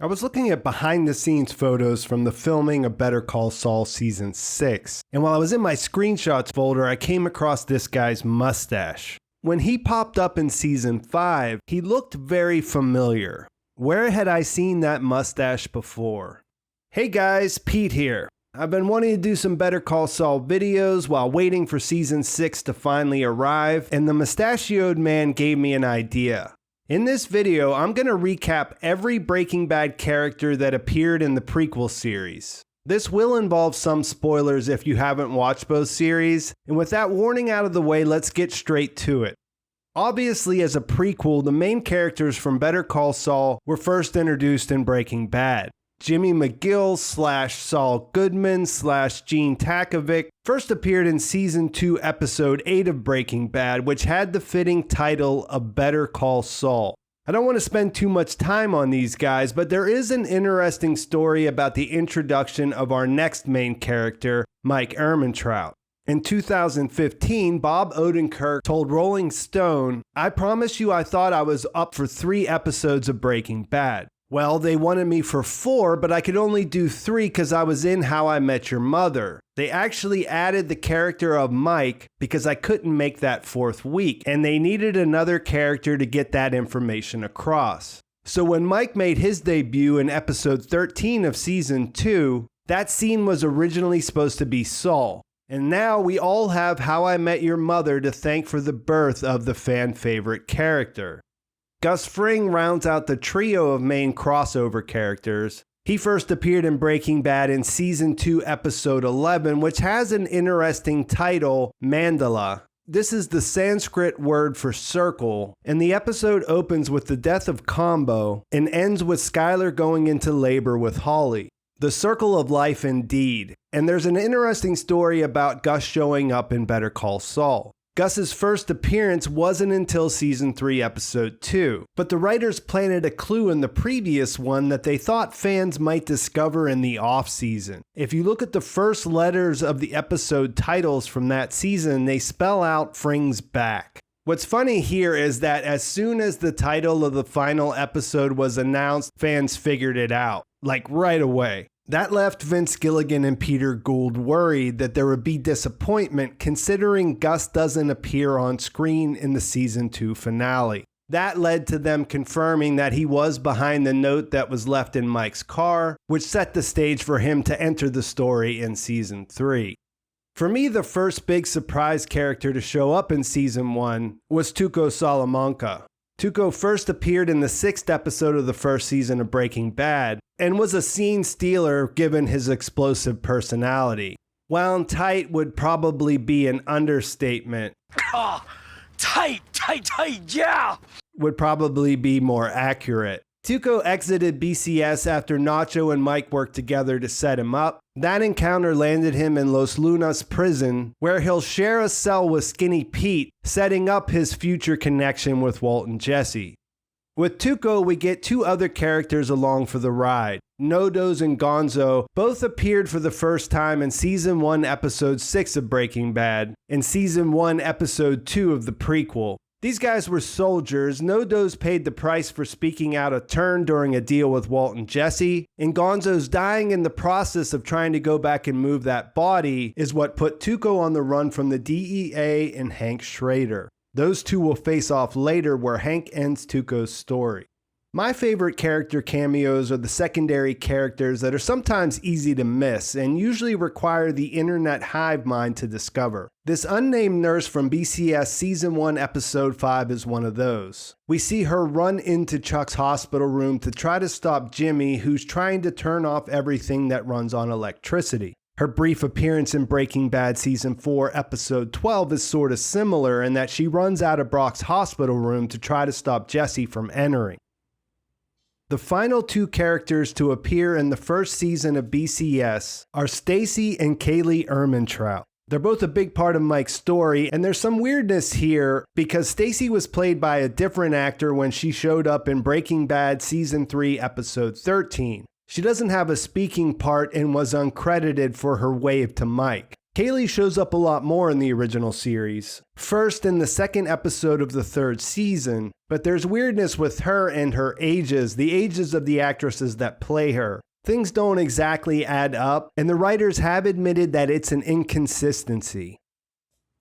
I was looking at behind-the-scenes photos from the filming of Better Call Saul Season 6, and while I was in my screenshots folder, I came across this guy's mustache. When he popped up in Season 5, he looked very familiar. Where had I seen that mustache before? Hey guys, Pete here. I've been wanting to do some Better Call Saul videos while waiting for Season 6 to finally arrive, and the mustachioed man gave me an idea. In this video, I'm going to recap every Breaking Bad character that appeared in the prequel series. This will involve some spoilers if you haven't watched both series, and with that warning out of the way, let's get straight to it. Obviously, as a prequel, the main characters from Better Call Saul were first introduced in Breaking Bad. Jimmy McGill / Saul Goodman / Gene Takovic first appeared in Season 2, Episode 8 of Breaking Bad, which had the fitting title of Better Call Saul. I don't want to spend too much time on these guys, but there is an interesting story about the introduction of our next main character, Mike Ehrmantraut. In 2015, Bob Odenkirk told Rolling Stone, "I promise you I thought I was up for 3 episodes of Breaking Bad. Well, they wanted me for 4, but I could only do 3 because I was in How I Met Your Mother. They actually added the character of Mike because I couldn't make that 4th week, and they needed another character to get that information across. So when Mike made his debut in episode 13 of season 2, that scene was originally supposed to be Saul. And now we all have How I Met Your Mother to thank for the birth of the fan favorite character." Gus Fring rounds out the trio of main crossover characters. He first appeared in Breaking Bad in Season 2, Episode 11, which has an interesting title, Mandala. This is the Sanskrit word for circle, and the episode opens with the death of Combo and ends with Skyler going into labor with Holly. The circle of life indeed. And there's an interesting story about Gus showing up in Better Call Saul. Gus's first appearance wasn't until Season 3, Episode 2, but the writers planted a clue in the previous one that they thought fans might discover in the off-season. If you look at the first letters of the episode titles from that season, they spell out Fring's back. What's funny here is that as soon as the title of the final episode was announced, fans figured it out, like right away. That left Vince Gilligan and Peter Gould worried that there would be disappointment considering Gus doesn't appear on screen in the Season 2 finale. That led to them confirming that he was behind the note that was left in Mike's car, which set the stage for him to enter the story in Season 3. For me, the first big surprise character to show up in Season 1 was Tuco Salamanca. Tuco first appeared in the 6th episode of the first season of Breaking Bad and was a scene stealer given his explosive personality. Wound tight would probably be an understatement. Oh, tight, yeah! Would probably be more accurate. Tuco exited BCS after Nacho and Mike worked together to set him up. That encounter landed him in Los Lunas prison, where he'll share a cell with Skinny Pete, setting up his future connection with Walt and Jesse. With Tuco, we get 2 other characters along for the ride. No-Doze and Gonzo both appeared for the first time in Season 1, Episode 6 of Breaking Bad, and Season 1, Episode 2 of the prequel. These guys were soldiers. No-Doze paid the price for speaking out of turn during a deal with Walt and Jesse, and Gonzo's dying in the process of trying to go back and move that body is what put Tuco on the run from the DEA and Hank Schrader. Those two will face off later where Hank ends Tuco's story. My favorite character cameos are the secondary characters that are sometimes easy to miss and usually require the internet hive mind to discover. This unnamed nurse from BCS Season 1 Episode 5 is one of those. We see her run into Chuck's hospital room to try to stop Jimmy, who's trying to turn off everything that runs on electricity. Her brief appearance in Breaking Bad Season 4 Episode 12 is sort of similar in that she runs out of Brock's hospital room to try to stop Jesse from entering. The final 2 characters to appear in the first season of BCS are Stacey and Kaylee Ehrmantraut. They're both a big part of Mike's story, and there's some weirdness here because Stacey was played by a different actor when she showed up in Breaking Bad Season 3 Episode 13. She doesn't have a speaking part and was uncredited for her wave to Mike. Kaylee shows up a lot more in the original series. First in the second episode of the third season, but there's weirdness with her and her ages, the ages of the actresses that play her. Things don't exactly add up, and the writers have admitted that it's an inconsistency.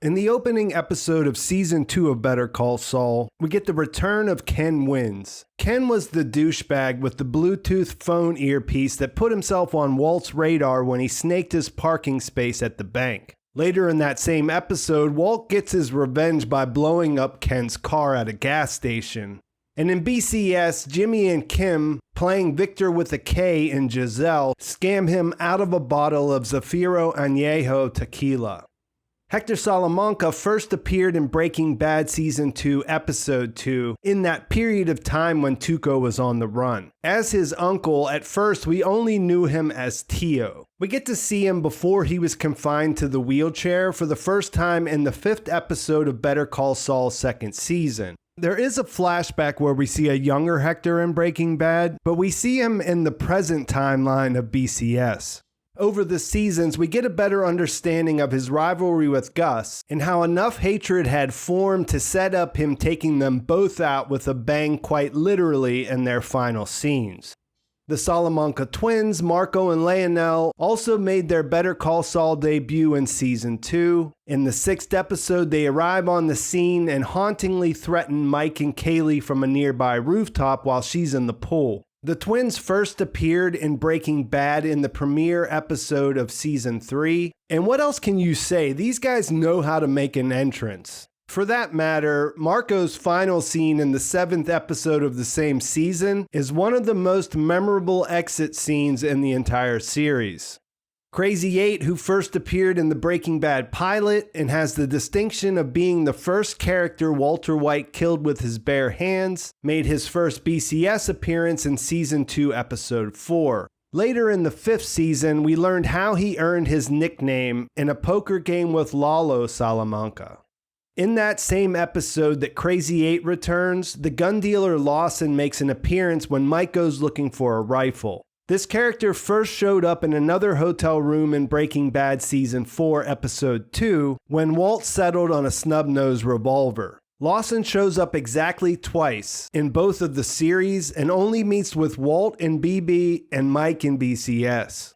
In the opening episode of Season 2 of Better Call Saul, we get the return of Ken Wins. Ken was the douchebag with the Bluetooth phone earpiece that put himself on Walt's radar when he snaked his parking space at the bank. Later in that same episode, Walt gets his revenge by blowing up Ken's car at a gas station. And in BCS, Jimmy and Kim, playing Victor with a K and Giselle, scam him out of a bottle of Zafiro Añejo tequila. Hector Salamanca first appeared in Breaking Bad Season 2, Episode 2, in that period of time when Tuco was on the run. As his uncle, at first we only knew him as Tio. We get to see him before he was confined to the wheelchair for the first time in the 5th episode of Better Call Saul's 2nd season. There is a flashback where we see a younger Hector in Breaking Bad, but we see him in the present timeline of BCS. Over the seasons, we get a better understanding of his rivalry with Gus and how enough hatred had formed to set up him taking them both out with a bang quite literally in their final scenes. The Salamanca twins, Marco and Leonel, also made their Better Call Saul debut in Season 2. In the 6th episode, they arrive on the scene and hauntingly threaten Mike and Kaylee from a nearby rooftop while she's in the pool. The twins first appeared in Breaking Bad in the premiere episode of Season 3. And what else can you say? These guys know how to make an entrance. For that matter, Marco's final scene in the 7th episode of the same season is one of the most memorable exit scenes in the entire series. Crazy 8, who first appeared in the Breaking Bad pilot and has the distinction of being the first character Walter White killed with his bare hands, made his first BCS appearance in Season 2, Episode 4. Later in the 5th season, we learned how he earned his nickname in a poker game with Lalo Salamanca. In that same episode that Crazy 8 returns, the gun dealer Lawson makes an appearance when Mike goes looking for a rifle. This character first showed up in another hotel room in Breaking Bad Season 4, Episode 2, when Walt settled on a snub-nosed revolver. Lawson shows up exactly twice in both of the series and only meets with Walt in BB and Mike in BCS.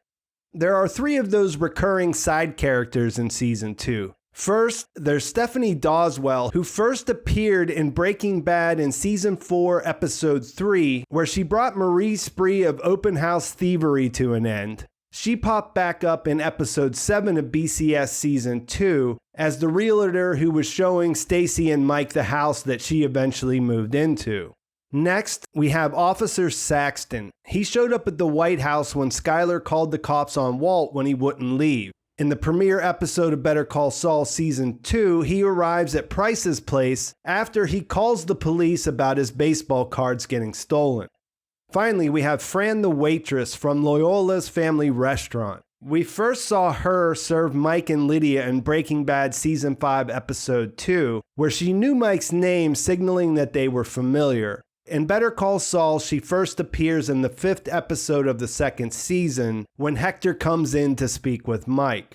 There are 3 of those recurring side characters in Season 2. First, there's Stephanie Doswell, who first appeared in Breaking Bad in Season 4, Episode 3, where she brought Marie's spree of open house thievery to an end. She popped back up in Episode 7 of BCS Season 2 as the realtor who was showing Stacey and Mike the house that she eventually moved into. Next, we have Officer Saxton. He showed up at the White House when Skyler called the cops on Walt when he wouldn't leave. In the premiere episode of Better Call Saul Season 2, he arrives at Price's place after he calls the police about his baseball cards getting stolen. Finally, we have Fran the waitress from Loyola's Family Restaurant. We first saw her serve Mike and Lydia in Breaking Bad Season 5 Episode 2, where she knew Mike's name, signaling that they were familiar. In Better Call Saul, she first appears in the 5th episode of the 2nd season when Hector comes in to speak with Mike.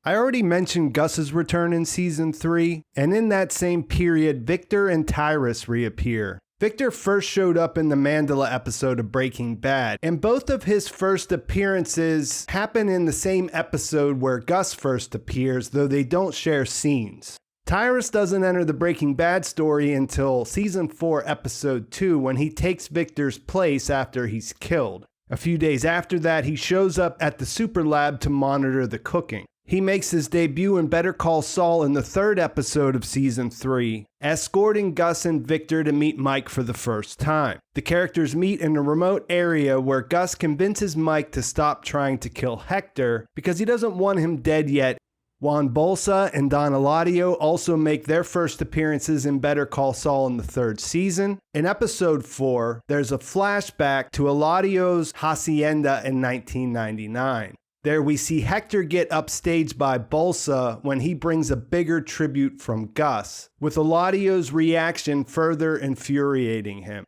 I already mentioned Gus's return in Season 3, and in that same period, Victor and Tyrus reappear. Victor first showed up in the Mandela episode of Breaking Bad, and both of his first appearances happen in the same episode where Gus first appears, though they don't share scenes. Tyrus doesn't enter the Breaking Bad story until Season 4, Episode 2, when he takes Victor's place after he's killed. A few days after that, he shows up at the super lab to monitor the cooking. He makes his debut in Better Call Saul in the 3rd episode of Season 3, escorting Gus and Victor to meet Mike for the first time. The characters meet in a remote area where Gus convinces Mike to stop trying to kill Hector because he doesn't want him dead yet. Juan, Bolsa, and Don Eladio also make their first appearances in Better Call Saul in the 3rd season. In Episode 4, there's a flashback to Eladio's hacienda in 1999. There we see Hector get upstaged by Bolsa when he brings a bigger tribute from Gus, with Eladio's reaction further infuriating him.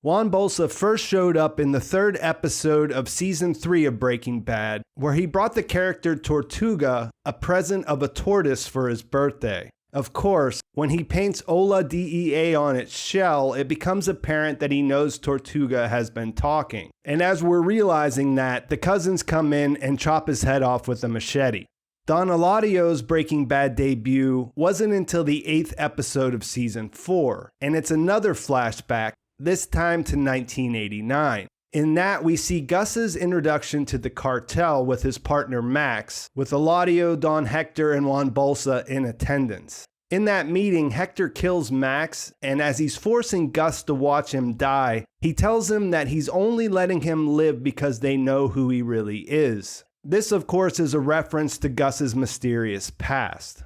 Juan Bolsa first showed up in the 3rd episode of Season 3 of Breaking Bad, where he brought the character Tortuga a present of a tortoise for his birthday. Of course, when he paints Hola DEA on its shell, it becomes apparent that he knows Tortuga has been talking. And as we're realizing that, the cousins come in and chop his head off with a machete. Don Eladio's Breaking Bad debut wasn't until the 8th episode of Season 4, and it's another flashback, this time to 1989. In that, we see Gus's introduction to the cartel with his partner Max, with Eladio, Don Hector, and Juan Bolsa in attendance. In that meeting, Hector kills Max, and as he's forcing Gus to watch him die, he tells him that he's only letting him live because they know who he really is. This, of course, is a reference to Gus's mysterious past.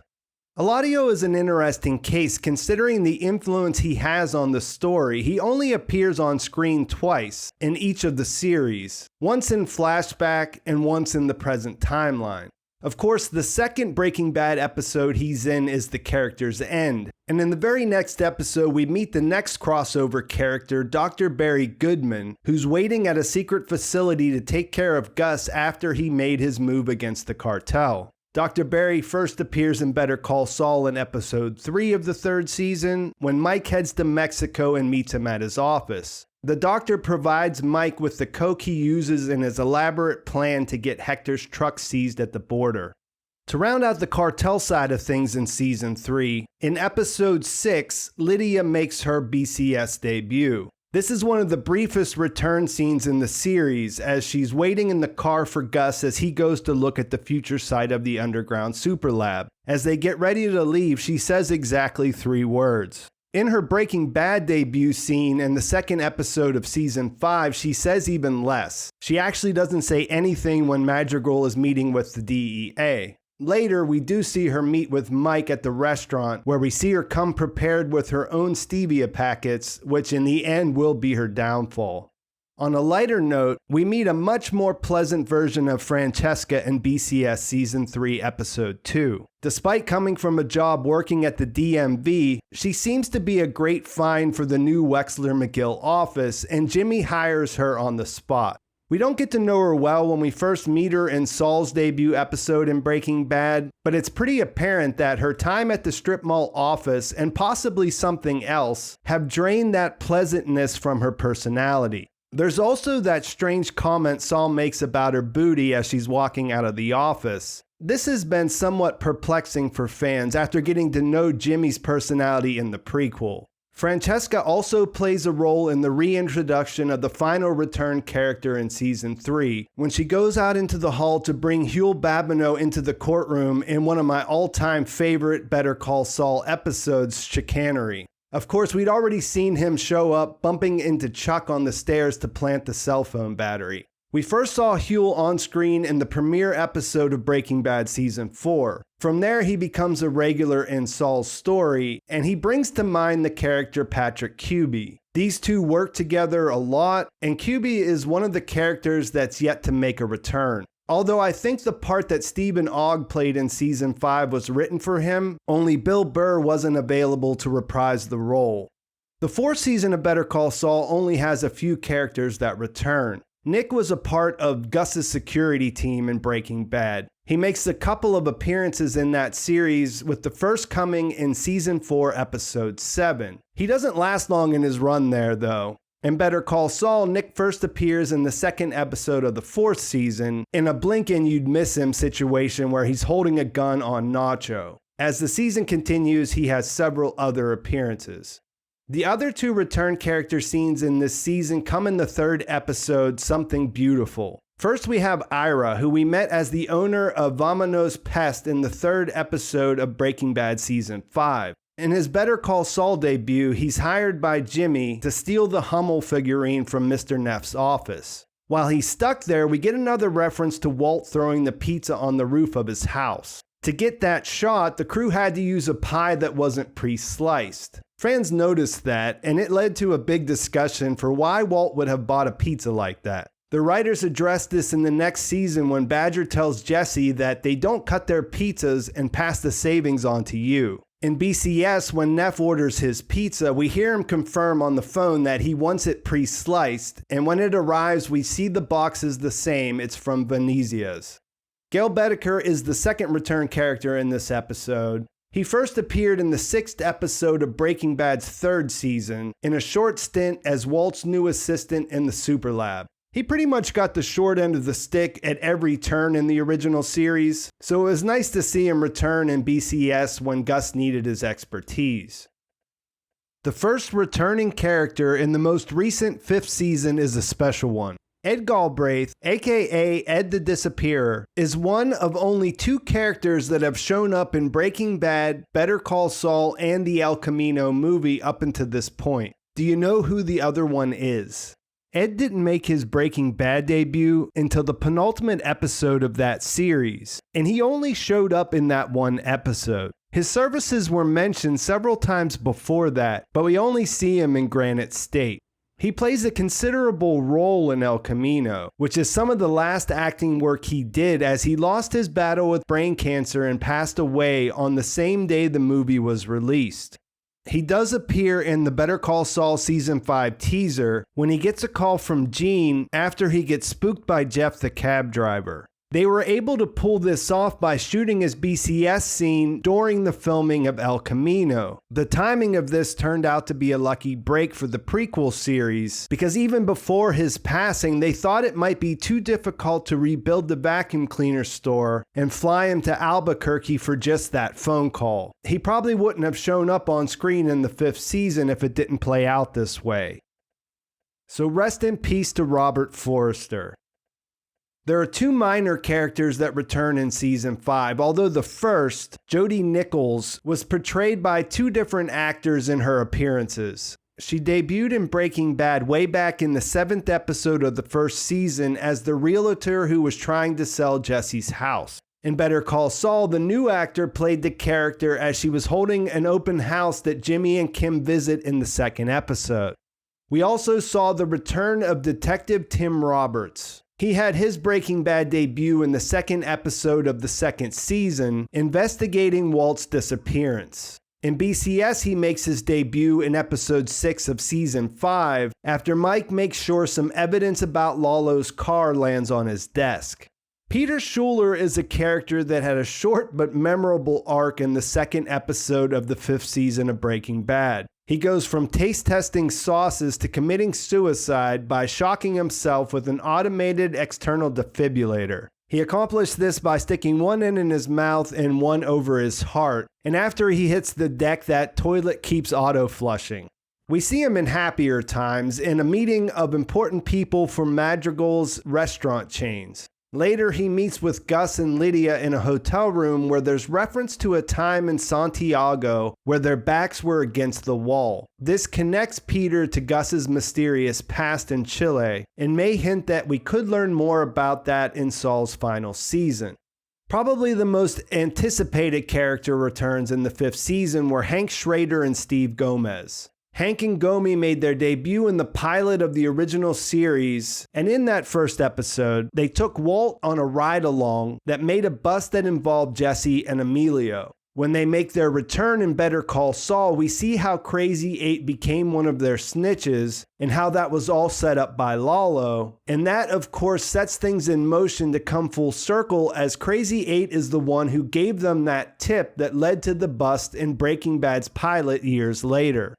Eladio is an interesting case considering the influence he has on the story. He only appears on screen twice in each of the series, once in flashback and once in the present timeline. Of course, the second Breaking Bad episode he's in is The Character's End, and in the very next episode we meet the next crossover character, Dr. Barry Goodman, who's waiting at a secret facility to take care of Gus after he made his move against the cartel. Dr. Barry first appears in Better Call Saul in episode 3 of the 3rd season, when Mike heads to Mexico and meets him at his office. The doctor provides Mike with the coke he uses in his elaborate plan to get Hector's truck seized at the border. To round out the cartel side of things in season 3, in episode 6, Lydia makes her BCS debut. This is one of the briefest return scenes in the series, as she's waiting in the car for Gus as he goes to look at the future site of the underground super lab. As they get ready to leave, she says exactly 3 words. In her Breaking Bad debut scene in the 2nd episode of season 5, she says even less. She actually doesn't say anything when Madrigal is meeting with the DEA. Later, we do see her meet with Mike at the restaurant, where we see her come prepared with her own stevia packets, which in the end will be her downfall. On a lighter note, we meet a much more pleasant version of Francesca in BCS Season 3, Episode 2. Despite coming from a job working at the DMV, she seems to be a great find for the new Wexler McGill office, and Jimmy hires her on the spot. We don't get to know her well when we first meet her in Saul's debut episode in Breaking Bad, but it's pretty apparent that her time at the strip mall office, and possibly something else, have drained that pleasantness from her personality. There's also that strange comment Saul makes about her booty as she's walking out of the office. This has been somewhat perplexing for fans after getting to know Jimmy's personality in the prequel. Francesca also plays a role in the reintroduction of the final return character in Season 3, when she goes out into the hall to bring Huell Babineaux into the courtroom in one of my all-time favorite Better Call Saul episodes, Chicanery. Of course, we'd already seen him show up bumping into Chuck on the stairs to plant the cell phone battery. We first saw Huell on screen in the premiere episode of Breaking Bad Season 4. From there, he becomes a regular in Saul's story, and he brings to mind the character Patrick Cuby. These two work together a lot, and Cuby is one of the characters that's yet to make a return. Although I think the part that Stephen Ogg played in Season 5 was written for him, only Bill Burr wasn't available to reprise the role. The 4th season of Better Call Saul only has a few characters that return. Nick was a part of Gus's security team in Breaking Bad. He makes a couple of appearances in that series, with the first coming in Season 4, Episode 7. He doesn't last long in his run there, though. In Better Call Saul, Nick first appears in the 2nd episode of the 4th season, in a blink and you'd miss him situation where he's holding a gun on Nacho. As the season continues, he has several other appearances. The other 2 return character scenes in this season come in the 3rd episode, Something Beautiful. First, we have Ira, who we met as the owner of Vamonos Pest in the 3rd episode of Breaking Bad Season 5. In his Better Call Saul debut, he's hired by Jimmy to steal the Hummel figurine from Mr. Neff's office. While he's stuck there, we get another reference to Walt throwing the pizza on the roof of his house. To get that shot, the crew had to use a pie that wasn't pre-sliced. Fans noticed that, and it led to a big discussion for why Walt would have bought a pizza like that. The writers addressed this in the next season when Badger tells Jesse that they don't cut their pizzas and pass the savings on to you. In BCS, when Neff orders his pizza, we hear him confirm on the phone that he wants it pre-sliced, and when it arrives, we see the box is the same. It's from Venezia's. Gale Boetticher is the second return character in this episode. He first appeared in the 6th episode of Breaking Bad's 3rd season, in a short stint as Walt's new assistant in the Super Lab. He pretty much got the short end of the stick at every turn in the original series, so it was nice to see him return in BCS when Gus needed his expertise. The first returning character in the most recent 5th season is a special one. Ed Galbraith, aka Ed the Disappearer, is one of only 2 characters that have shown up in Breaking Bad, Better Call Saul, and the El Camino movie up until this point. Do you know who the other one is? Ed didn't make his Breaking Bad debut until the penultimate episode of that series, and he only showed up in that one episode. His services were mentioned several times before that, but we only see him in Granite State. He plays a considerable role in El Camino, which is some of the last acting work he did as he lost his battle with brain cancer and passed away on the same day the movie was released. He does appear in the Better Call Saul Season 5 teaser when he gets a call from Gene after he gets spooked by Jeff the cab driver. They were able to pull this off by shooting his BCS scene during the filming of El Camino. The timing of this turned out to be a lucky break for the prequel series, because even before his passing, they thought it might be too difficult to rebuild the vacuum cleaner store and fly him to Albuquerque for just that phone call. He probably wouldn't have shown up on screen in the 5th season if it didn't play out this way. So rest in peace to Robert Forrester. There are 2 minor characters that return in Season 5, although the first, Jodi Nichols, was portrayed by 2 different actors in her appearances. She debuted in Breaking Bad way back in the 7th episode of the 1st season as the realtor who was trying to sell Jesse's house. In Better Call Saul, the new actor played the character as she was holding an open house that Jimmy and Kim visit in the 2nd episode. We also saw the return of Detective Tim Roberts. He had his Breaking Bad debut in the 2nd episode of the 2nd season, investigating Walt's disappearance. In BCS, he makes his debut in episode 6 of season 5 after Mike makes sure some evidence about Lalo's car lands on his desk. Peter Schuler is a character that had a short but memorable arc in the 2nd episode of the 5th season of Breaking Bad. He goes from taste testing sauces to committing suicide by shocking himself with an automated external defibrillator. He accomplished this by sticking one end in his mouth and one over his heart, and after he hits the deck, that toilet keeps auto-flushing. We see him in happier times in a meeting of important people from Madrigal's restaurant chains. Later, he meets with Gus and Lydia in a hotel room where there's reference to a time in Santiago where their backs were against the wall. This connects Peter to Gus's mysterious past in Chile and may hint that we could learn more about that in Saul's final season. Probably the most anticipated character returns in the 5th season were Hank Schrader and Steve Gomez. Hank and Gomi made their debut in the pilot of the original series, and in that first episode, they took Walt on a ride-along that made a bust that involved Jesse and Emilio. When they make their return in Better Call Saul, we see how Crazy 8 became one of their snitches and how that was all set up by Lalo. And that, of course, sets things in motion to come full circle as Crazy 8 is the one who gave them that tip that led to the bust in Breaking Bad's pilot years later.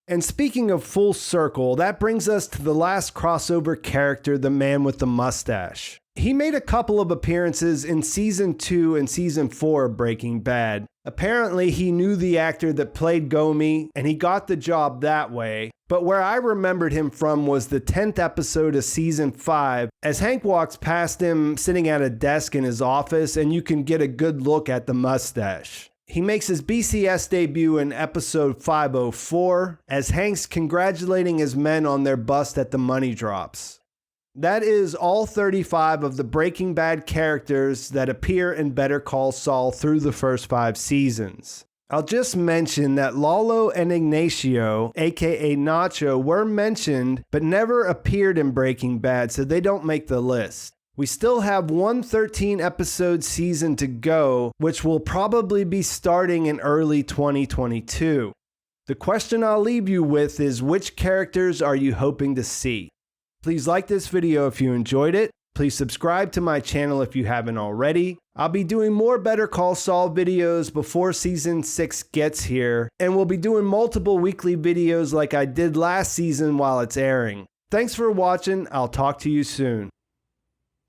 And speaking of full circle, that brings us to the last crossover character, the man with the mustache. He made a couple of appearances in Season 2 and Season 4 of Breaking Bad. Apparently, he knew the actor that played Gomi, and he got the job that way. But where I remembered him from was the 10th episode of Season 5, as Hank walks past him sitting at a desk in his office, and you can get a good look at the mustache. He makes his BCS debut in episode 504 as Hank's congratulating his men on their bust at the money drops. That is all 35 of the Breaking Bad characters that appear in Better Call Saul through the first 5 seasons. I'll just mention that Lalo and Ignacio, aka Nacho, were mentioned but never appeared in Breaking Bad, so they don't make the list. We still have one 13-episode season to go, which will probably be starting in early 2022. The question I'll leave you with is, which characters are you hoping to see? Please like this video if you enjoyed it. Please subscribe to my channel if you haven't already. I'll be doing more Better Call Saul videos before season 6 gets here, and we'll be doing multiple weekly videos like I did last season while it's airing. Thanks for watching. I'll talk to you soon.